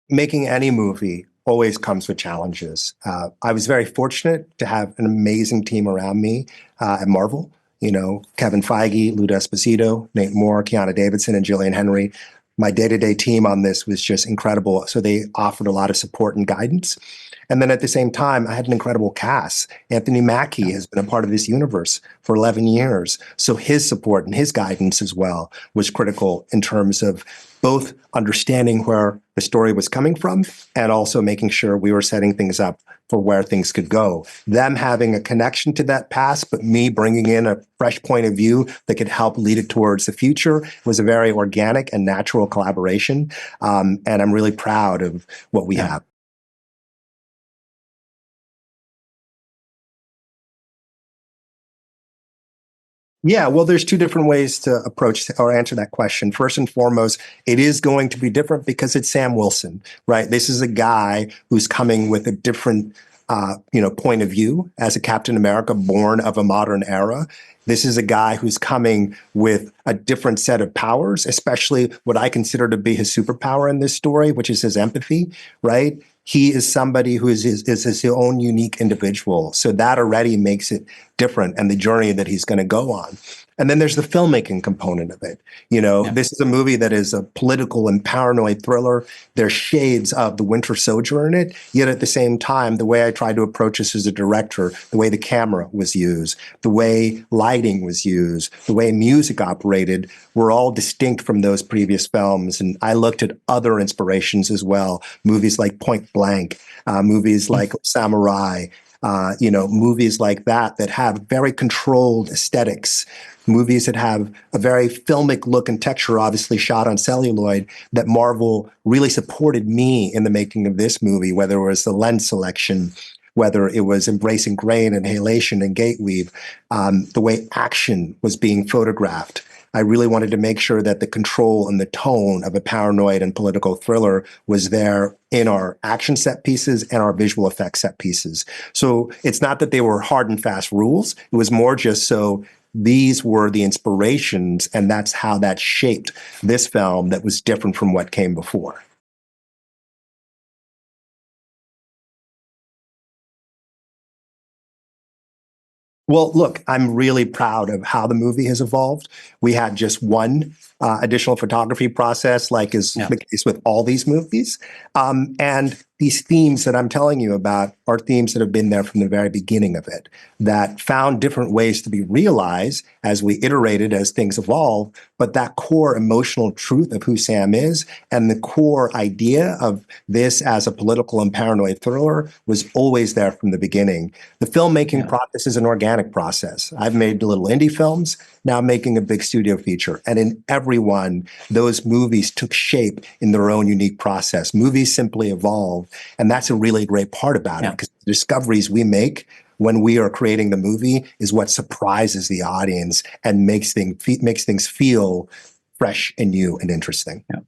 Making any movie always comes with challenges. I was very fortunate to have an amazing team around me at Marvel. You know, Kevin Feige, Lou Esposito, Nate Moore, Keanu Davidson, and Jillian Henry. My day-to-day team on this was just incredible. So they offered a lot of support and guidance. And then at the same time, I had an incredible cast. Anthony Mackie has been a part of this universe for 11 years. So his support and his guidance as well was critical in terms of both understanding where the story was coming from and also making sure we were setting things up for where things could go. Them having a connection to that past, but me bringing in a fresh point of view that could help lead it towards the future was a very organic and natural collaboration. And I'm really proud of what we have. Yeah, well, there's two different ways to approach or answer that question. First and foremost, it is going to be different because it's Sam Wilson, right? This is a guy who's coming with a different, point of view as a Captain America born of a modern era. This is a guy who's coming with a different set of powers, especially what I consider to be his superpower in this story, which is his empathy, right? He is somebody who is his own unique individual. So that already makes it different and the journey that he's going to go on. And then there's the filmmaking component of it. This is a movie that is a political and paranoid thriller. There's shades of the Winter Soldier in it. Yet at the same time, the way I tried to approach this as a director, the way the camera was used, the way lighting was used, the way music operated were all distinct from those previous films. And I looked at other inspirations as well. Movies like Point Blank, movies like Samurai, movies like that have very controlled aesthetics, movies that have a very filmic look and texture, obviously shot on celluloid, that Marvel really supported me in the making of this movie, whether it was the lens selection, whether it was embracing grain and halation and gate weave, the way action was being photographed. I really wanted to make sure that the control and the tone of a paranoid and political thriller was there in our action set pieces and our visual effects set pieces. So it's not that they were hard and fast rules. It was more just so these were the inspirations, and that's how that shaped this film that was different from what came before. Well, look, I'm really proud of how the movie has evolved. We had just one additional photography process, like is the case with all these movies. And these themes that I'm telling you about are themes that have been there from the very beginning of it, that found different ways to be realized as we iterated, as things evolve. But that core emotional truth of who Sam is and the core idea of this as a political and paranoid thriller was always there from the beginning. The filmmaking process is an organic process. I've made little indie films, now I'm making a big studio feature. And in every one, those movies took shape in their own unique process. Movies simply evolve. And that's a really great part about it, because the discoveries we make when we are creating the movie is what surprises the audience and makes things feel fresh and new and interesting. Yeah.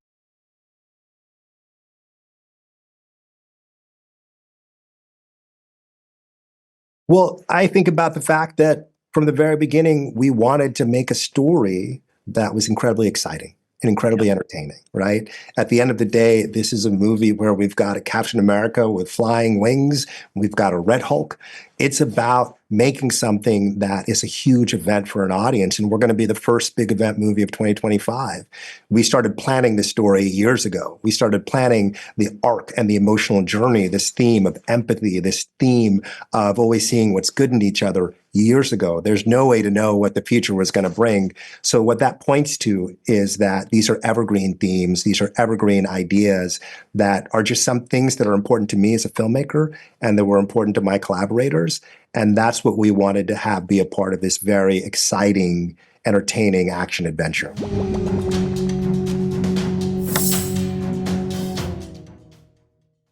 Well, I think about the fact that from the very beginning, we wanted to make a story that was incredibly exciting and incredibly entertaining, right? At the end of the day, this is a movie where we've got a Captain America with flying wings. We've got a Red Hulk. It's about making something that is a huge event for an audience. And we're going to be the first big event movie of 2025. We started planning this story years ago. We started planning the arc and the emotional journey, this theme of empathy, this theme of always seeing what's good in each other years ago. There's no way to know what the future was going to bring. So what that points to is that these are evergreen themes. These are evergreen ideas that are just some things that are important to me as a filmmaker and that were important to my collaborators. And that's what we wanted to have be a part of this very exciting, entertaining action adventure.